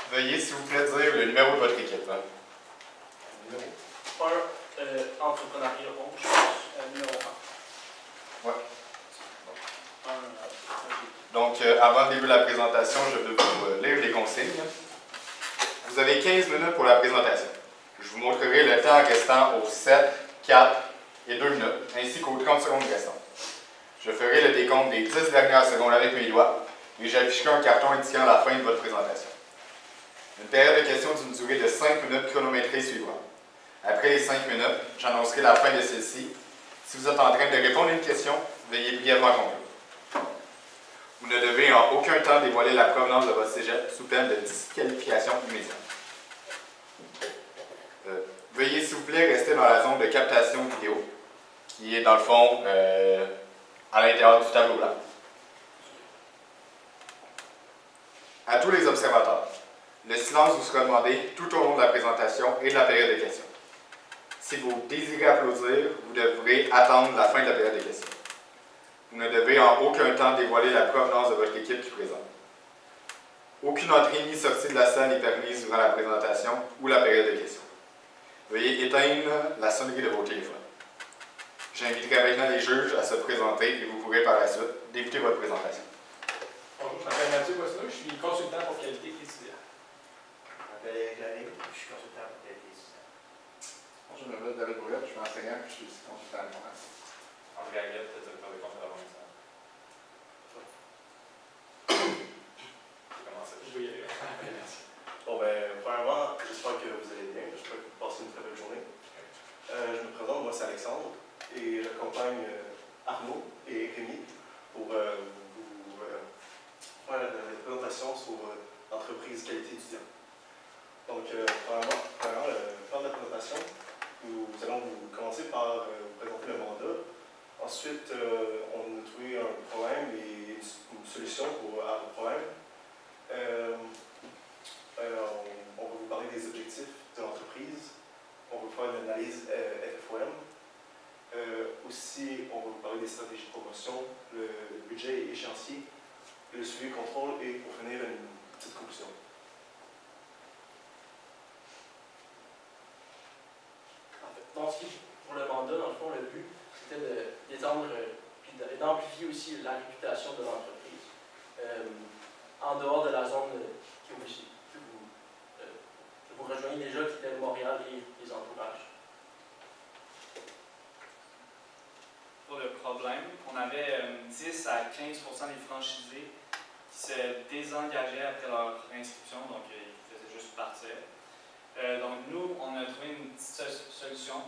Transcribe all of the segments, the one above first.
Veuillez, s'il vous plaît, dire le numéro de votre équipe. Hein. Numéro 1, entrepreneuriat 11, je pense, numéro 1. Ouais. Donc, avant le début de la présentation, je vais vous lire les consignes. Vous avez 15 minutes pour la présentation. Je vous montrerai le temps restant aux 7, 4 et 2 minutes, ainsi qu'aux 30 secondes restantes. Je ferai le décompte des 10 dernières secondes avec mes doigts et j'afficherai un carton indiquant la fin de votre présentation. Une période de questions d'une durée de 5 minutes chronométrée suivra. Après les 5 minutes, j'annoncerai la fin de celle-ci. Si vous êtes en train de répondre à une question, veuillez brièvement conclure. Vous ne devez en aucun temps dévoiler la provenance de votre cégep sous peine de disqualification immédiate. Veuillez s'il vous plaît rester dans la zone de captation vidéo, qui est dans le fond à l'intérieur du tableau blanc. À tous les observateurs, le silence vous sera demandé tout au long de la présentation et de la période de questions. Si vous désirez applaudir, vous devrez attendre la fin de la période de questions. Vous ne devez en aucun temps dévoiler la provenance de votre équipe qui présente. Aucune entrée ni sortie de la salle n'est permise durant la présentation ou la période de questions. Veuillez éteindre la sonnerie de vos téléphones. J'inviterai maintenant les juges à se présenter et vous pourrez par la suite débuter votre présentation. Bonjour, je m'appelle Mathieu Boissonneau, je suis consultant pour qualité étudiant. Je m'appelle Eric Lavigne, je suis consultant pour qualité étudiant. Bonjour, je m'appelle David Brouillette, je suis enseignant et je suis consultant informatique. André Aguette, directeur des comptes de la Bonne. Je vais y aller. Merci. Bon, ben, premièrement, j'espère que vous allez bien. J'espère que vous passez une très belle journée. Je me présente, moi c'est Alexandre, et j'accompagne Arnaud et Rémi pour vous faire la présentation sur l'entreprise qualité étudiant. Donc, premièrement, le plan de la présentation, nous allons vous commencer par vous présenter le mandat. Ensuite, on a trouvé un problème et une solution à vos problèmes. On va vous parler des objectifs de l'entreprise. On va faire une analyse FFOM. Aussi, on va vous parler des stratégies de promotion, le budget échéancier, le suivi contrôle et pour finir, une petite conclusion. Donc, pour le mandat, dans le fond, le but, c'était d'étendre et d'amplifier aussi la réputation de l'entreprise en dehors de la zone que vous rejoignez déjà, qui était Montréal et les entourages. Pour le problème, on avait 10 à 15% des franchisés qui se désengageaient après leur inscription, donc ils faisaient juste partir. Donc nous, on a trouvé une petite solution.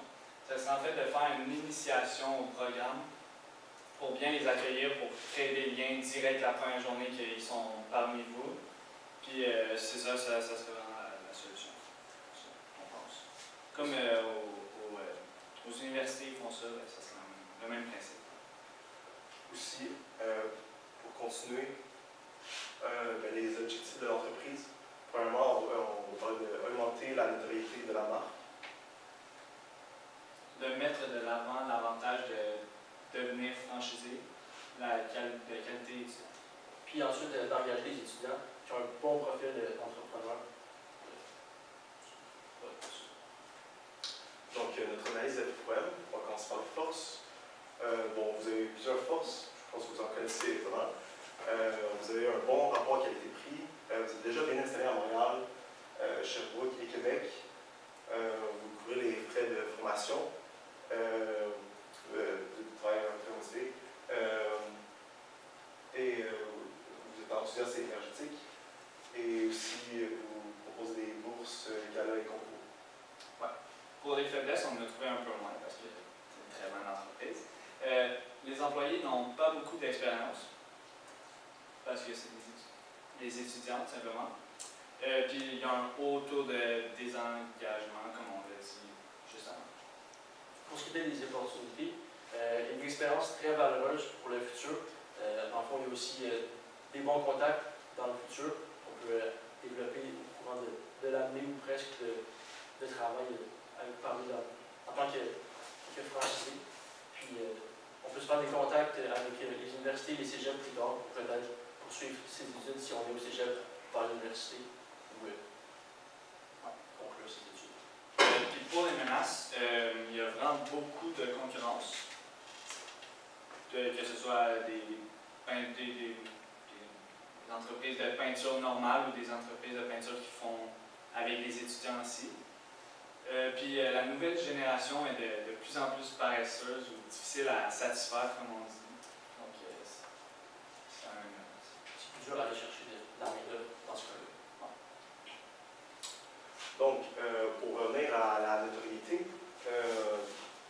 Ça serait en fait de faire une initiation au programme pour bien les accueillir, pour créer des liens directs la première journée qu'ils sont parmi vous. Puis c'est ça serait vraiment la solution, on pense. Comme aux universités, ils font ça, ça serait le même principe. Aussi, pour continuer, les objectifs de l'entreprise. Premièrement, on va augmenter la notoriété de la marque. De mettre de l'avant l'avantage de devenir franchisé, de qualité étudiante. Puis ensuite, d'engager des étudiants qui ont un bon profil d'entrepreneur. Donc, notre analyse FFOM, on va commencer par les forces. Bon, vous avez plusieurs forces, je pense que vous en connaissez vraiment. Vous avez un bon rapport qualité-prix. Vous êtes déjà bien installé à Montréal, Sherbrooke et Québec. Vous couvrez les frais de formation. De travail très motivé. Et vous êtes enthousiaste et énergétique. Et aussi, vous proposez des bourses, galas et concours. Ouais. Pour les faiblesses, on en a trouvé un peu moins parce que c'est une très bonne entreprise. Les employés n'ont pas beaucoup d'expérience parce que c'est des étudiants, simplement. Puis il y a un haut taux de désengagement, comme on l'a dit juste avant. Pour ce qui était des opportunités, expérience très valeureuse pour le futur. Dans le fond, il y a aussi des bons contacts dans le futur qu'on peut développer au courant de l'année ou presque de travail en tant que franchisé. Puis, on peut se faire des contacts avec les universités et les cégeps plus tard pour peut-être poursuivre ses études si on est au cégep par l'université ou conclure ses études. Puis pour les menaces, il y a vraiment beaucoup de concurrence, que ce soit des entreprises de peinture normale ou des entreprises de peinture qui font avec des étudiants aussi. Puis la nouvelle génération est de plus en plus paresseuse ou difficile à satisfaire, comme on dit. Donc, c'est plus dur à aller chercher de la main-d'œuvre dans ce cas-là. Donc, pour revenir à la notoriété,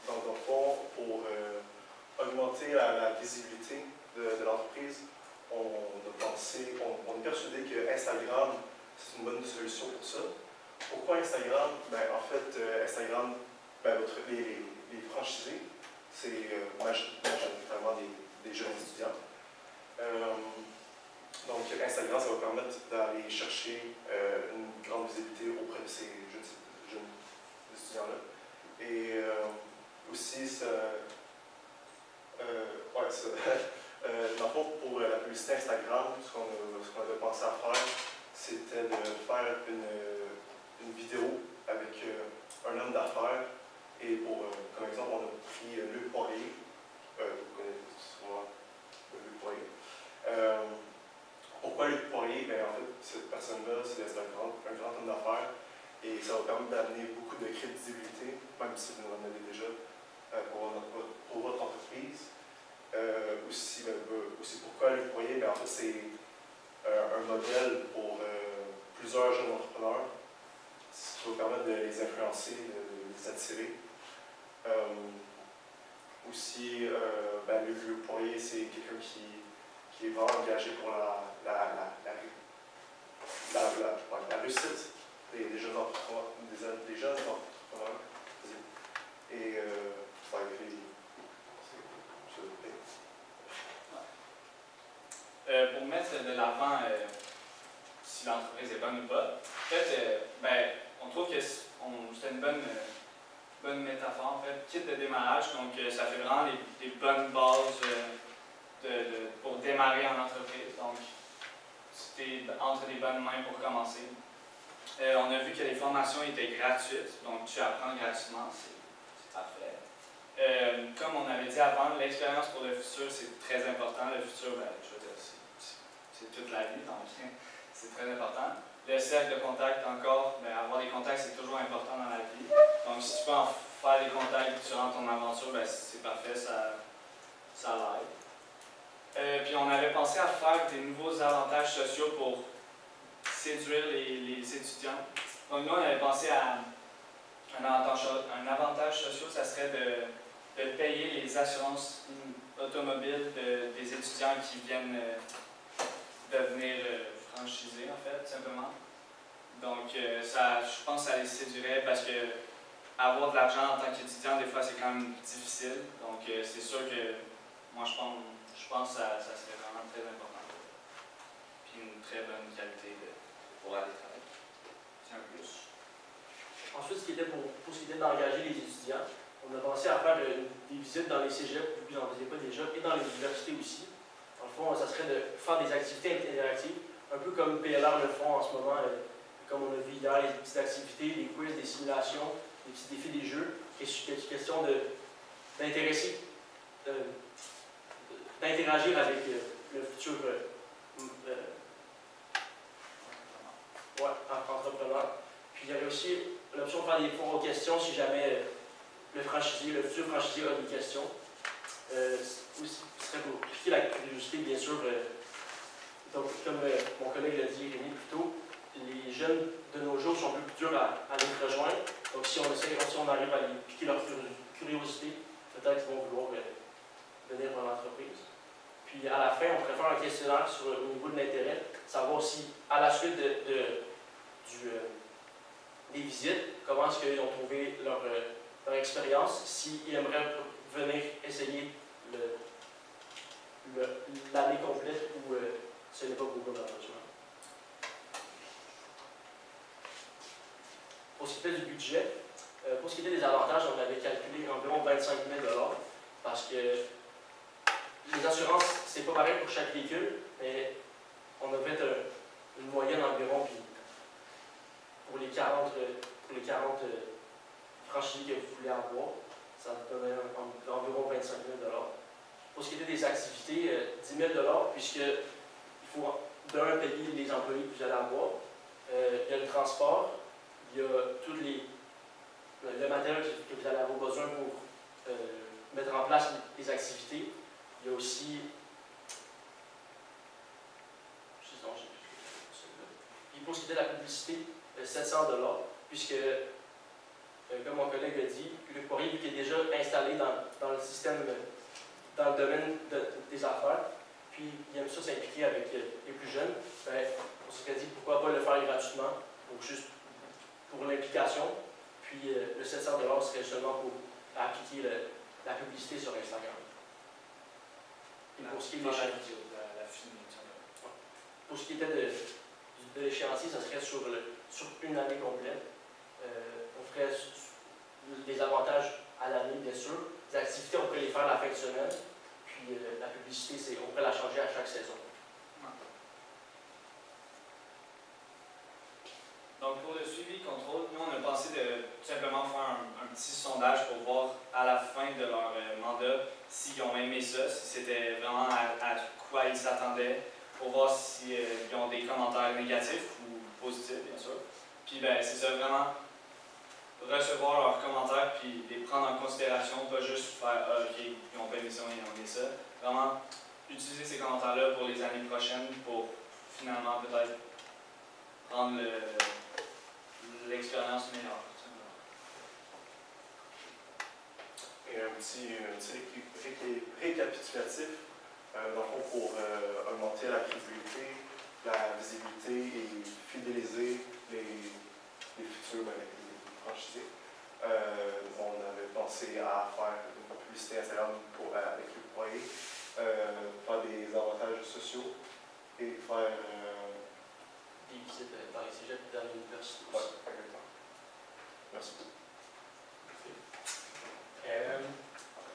dans le fond, pour augmenter la visibilité de l'entreprise, on est persuadé que Instagram, c'est une bonne solution pour ça. Pourquoi Instagram? En fait, Instagram, les franchisés, c'est majoritairement des jeunes étudiants. Donc, Instagram, ça va permettre d'aller chercher une grande visibilité auprès de ces jeunes étudiants-là. Et aussi, dans le fond, pour la publicité Instagram, ce qu'on avait pensé à faire, c'était de faire une vidéo avec un homme d'affaires. Et comme exemple, on a pris Luc Poirier. Vous connaissez sûrement Luc Poirier. Pourquoi Luc Poirier? En fait, cette personne-là, c'est un grand homme d'affaires. Et ça va permettre d'amener beaucoup de crédibilité, même si vous en avez déjà, pour votre entreprise. Aussi pourquoi Luc Poirier? En fait, c'est un modèle pour plusieurs jeunes entrepreneurs. Ce qui va permettre de les influencer, de les attirer. Luc Poirier, c'est quelqu'un qui est vraiment engagé pour la réussite des jeunes entrepreneurs. Et pour mettre de l'avant si l'entreprise est bonne ou pas, en fait, on trouve que c'est une bonne métaphore, en fait, kit de démarrage, donc ça fait vraiment des bonnes bases pour démarrer en entreprise, donc c'était entre des bonnes mains pour commencer. On a vu que les formations étaient gratuites, donc tu apprends gratuitement, c'est parfait. Comme on avait dit avant, l'expérience pour le futur, c'est très important. Le futur, je veux dire, c'est toute la vie, donc c'est très important. Le cercle de contact, encore, avoir des contacts, c'est toujours important dans la vie. Donc, si tu peux en faire des contacts durant ton aventure, c'est parfait, ça l'aide. Puis, on avait pensé à faire des nouveaux avantages sociaux pour séduire les étudiants. Donc, nous, on avait pensé à un avantage social, ça serait de payer les assurances automobiles des étudiants qui viennent devenir franchisés, en fait, simplement. Donc, je pense que ça les séduirait parce que avoir de l'argent en tant qu'étudiant, des fois, c'est quand même difficile. Donc, c'est sûr que moi, je pense que ça serait vraiment très important. Puis une très bonne qualité pour aller travailler. C'est un plus. Ensuite, ce qui était pour ce qui était d'engager les étudiants, on a pensé à faire des visites dans les cégeps, puis j'en faisais pas déjà, et dans les universités aussi. Dans le fond, ça serait de faire des activités interactives, un peu comme PLR le font en ce moment, comme on a vu hier, les petites activités, des quiz, des simulations, des petits défis, des jeux. Question d'interagir avec le futur entrepreneur. Puis il y aurait aussi l'option de faire des foires aux questions si jamais le futur franchisé a des questions. Aussi, ce serait pour piquer la curiosité, bien sûr. Donc, comme mon collègue l'a dit, Rémi, plus tôt, les jeunes de nos jours sont un peu plus durs à nous rejoindre. Donc, si on arrive à les piquer leur curiosité, peut-être qu'ils vont vouloir venir dans l'entreprise. Puis, à la fin, on pourrait faire un questionnaire au niveau de l'intérêt, savoir si, à la suite des visites, comment est-ce qu'ils ont trouvé leur expérience, s'ils aimeraient venir essayer l'année complète ou ce n'est pas beaucoup malheureusement. Pour ce qui était du budget, pour ce qui était des avantages, on avait calculé environ 25 000 parce que les assurances, c'est pas pareil pour chaque véhicule, mais on a fait une moyenne environ, puis pour les 40 franchisés que vous voulez avoir, ça vous donnait environ 25 000 Pour ce qui était des activités, 10 000 puisqu'il faut d'un payer les employés que vous allez avoir. Il y a le transport, il y a tout le matériel que vous allez avoir besoin pour mettre en place les activités. Il y a aussi. Puis pour ce qui est de la publicité, 700 puisque, comme mon collègue a dit, Luc Poirier, vu qu'il est déjà installé dans le système, dans le domaine des affaires, puis il aime ça s'impliquer avec les plus jeunes, ben, on s'est dit pourquoi pas le faire gratuitement, donc juste pour l'implication. Puis le 700 serait seulement pour appliquer la publicité sur Instagram. Et pour ce qui est de pour ce qui était de l'échéancier, ça serait sur une année complète. On ferait des avantages à l'année, bien sûr. Les activités, on pourrait les faire la fin de semaine. Puis la publicité, on pourrait la changer à chaque saison. Donc pour le suivi contrôle, nous on a pensé de tout simplement faire un petit sondage pour voir à la fin de leur mandat s'ils ont aimé ça, si c'était vraiment à quoi ils s'attendaient, pour voir s'ils ont des commentaires négatifs ou positifs, bien sûr. Puis ben c'est ça, vraiment recevoir leurs commentaires puis les prendre en considération, pas juste faire ah, ok, ils n'ont pas aimé ça, ils ont aimé ça. Vraiment utiliser ces commentaires-là pour les années prochaines pour finalement peut-être rendre l'expérience meilleure. Et un petit récapitulatif, dans le fond, pour augmenter la crédibilité, la visibilité et fidéliser les futurs franchisés. On avait pensé à faire une publicité Instagram avec le foyer, faire des avantages sociaux et faire des visites dans les cégeps et dans l'université aussi. Ouais, exactement. Merci beaucoup.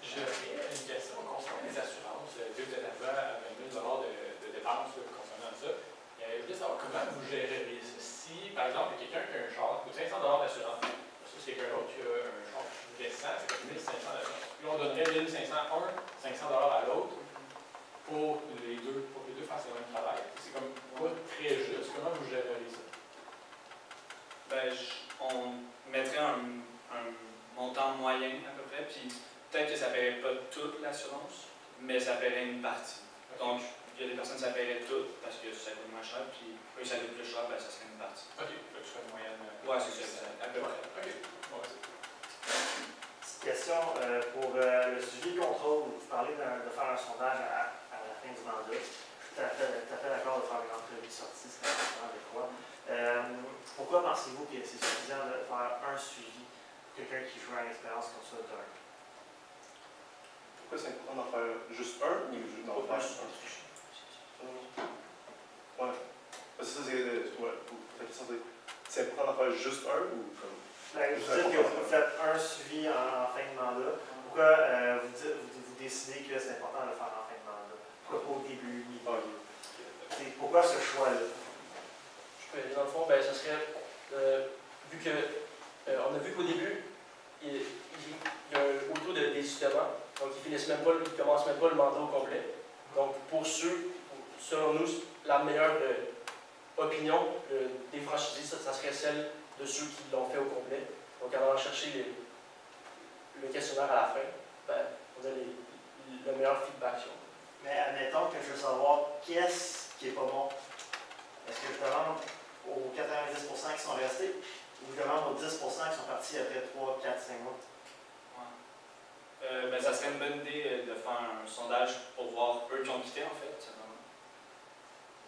J'aurais une question concernant les assurances. Vous êtes arrivé à 20 000 de dépenses concernant ça. Je voulais savoir comment vous gérez ça. Si, par exemple, il y a quelqu'un qui a un char qui coûte 500 d'assurance, ça c'est quelqu'un d'autre qui a un char plus récent, c'est comme 1 500 d'assurance. Puis on donnerait 1 500 à un, 500 à l'autre pour que les deux fassent le même travail. C'est comme pas très juste. Comment vous gérez ça? Ben, on mettrait un montant moyen à peu près, puis peut-être que ça ne paierait pas toute l'assurance, mais ça paierait une partie. Donc, il y a des personnes qui ça paierait toute parce que ça coûte moins cher, puis eux, ça coûte plus cher, ben, ça serait une partie. Ok, tu fais une moyenne. Ouais, c'est ça, à peu près. Ok, ouais, Petite question pour le suivi contrôle. Vous parlez de faire un sondage à la fin du mandat. Je suis tout à fait d'accord de faire une entrevue de sortie, c'est important avec quoi. Pourquoi pensez-vous que c'est suffisant de faire un suivi pour quelqu'un qui joue à une expérience comme ça d'un? Pourquoi c'est important d'en faire juste un ou d'en faire un? Ouais. Parce que ça, c'est important d'en faire juste un ou comme. Ben, vous dites que vous faites un suivi en fin de mandat. Pourquoi vous décidez que c'est important de le faire en fin de mandat? Pourquoi pas au début? Pourquoi ce choix-là? Dans le fond, ben, ça serait, vu que, on a vu qu'au début, il y a un taux de désistement, donc ils ne commencent même pas le mandat au complet. Donc pour ceux, selon nous, la meilleure opinion des franchisés, ça serait celle de ceux qui l'ont fait au complet. Donc en allant chercher le questionnaire à la fin, ben, on a le meilleur feedback. Mais admettons que je veux savoir qu'est-ce qui n'est pas bon. Est-ce que je demande aux 90% qui sont restés ou je demande aux 10% qui sont partis après 3, 4, 5 mois? Ouais. Ben, ça serait une bonne idée de faire un sondage pour voir eux qui ont quitté en fait.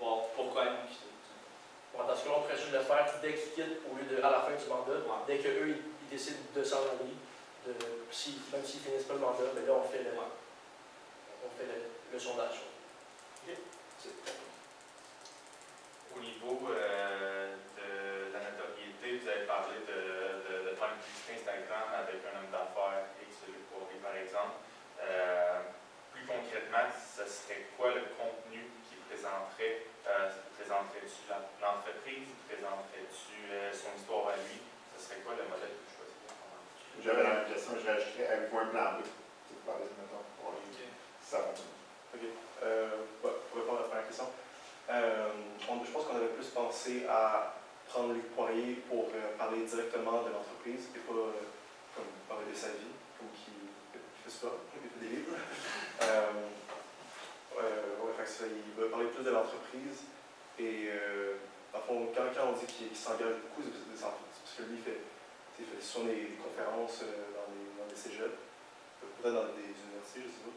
Voir pourquoi ils ont quitté. Bon, dans ce cas-là, on pourrait juste le faire dès qu'ils quittent au lieu à la fin du mandat. Ouais. Dès qu'eux, ils décident de s'en aller, même s'ils finissent pas le mandat, mais là, on fait le sondage. Au niveau de la notoriété, vous avez parlé de faire une publicité Instagram avec un homme d'affaires X Poirier, par exemple. Plus concrètement, ce serait quoi le contenu qui présenterait? Présenterais-tu l'entreprise? Présenterais-tu son histoire à lui? Ce serait quoi le modèle que vous choisissez? J'avais la même question, je rajouterais avez-vous un plan B? Vous parlez de mettons, pour ça fonctionne. OK. Pour répondre à la première question, je pense qu'on avait plus pensé à prendre Luc Poirier pour parler directement de l'entreprise et pas comme parler de sa vie, comme qui fait ça, qui fait des livres. Il va parler plus de l'entreprise et dans le fond, quand on dit qu'il s'engage beaucoup, c'est parce que lui, il fait souvent des conférences dans des cégeps, peut-être dans des universités, je sais pas.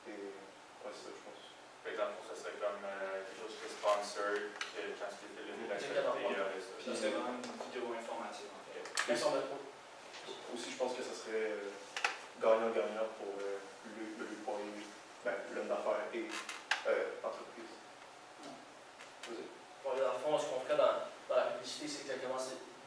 Et ouais, c'est ça, je pense. Par exemple, ça serait comme quelque chose qui est sponsored, quand tu fais de l'actualité. Ça serait vraiment une vidéo informative en fait. Aussi, je pense que ça serait gagnant-gagnant pour Luc Poirier, l'homme d'affaires et l'entreprise. Bon, dans le fond, ce qu'on ferait dans la publicité, c'est exactement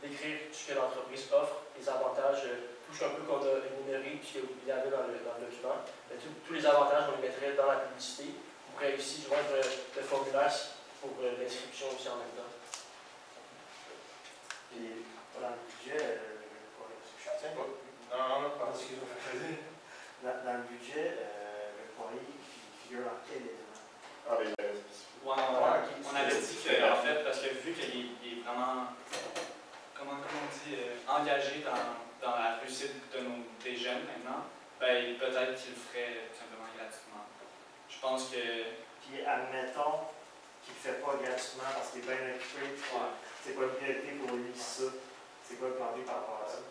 décrire ce que l'entreprise offre, les avantages, tout un peu qu'on a énuméré, puis qu'il y avait dans le document. Mais tous les avantages, on les mettrait dans la publicité. On pourrait aussi joindre le formulaire pour l'inscription aussi en même temps. Et dans le budget, dans le budget, le Poirier, il figure dans quel élément? On avait dit que, en fait, parce que vu qu'il est vraiment, comment on dit, engagé dans la réussite des jeunes maintenant, ben, peut-être qu'il le ferait tout simplement gratuitement. Je pense que... Puis admettons qu'il ne le fait pas gratuitement parce qu'il est bien occupé, c'est quoi une priorité pour lui, ça? C'est quoi le plan B par rapport à ça?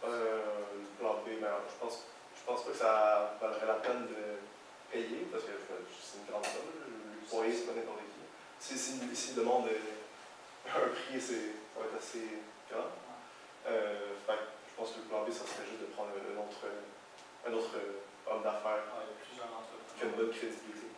Le plan B, je pense pas que ça valerait la peine de payer parce que c'est une grande somme. Le Poirier, c'est pas n'importe qui. S'il demande un prix, ça va être assez grand. Je pense que le plan B, ça serait juste de prendre un autre homme d'affaires il y a plusieurs entreprises qui a une bonne crédibilité.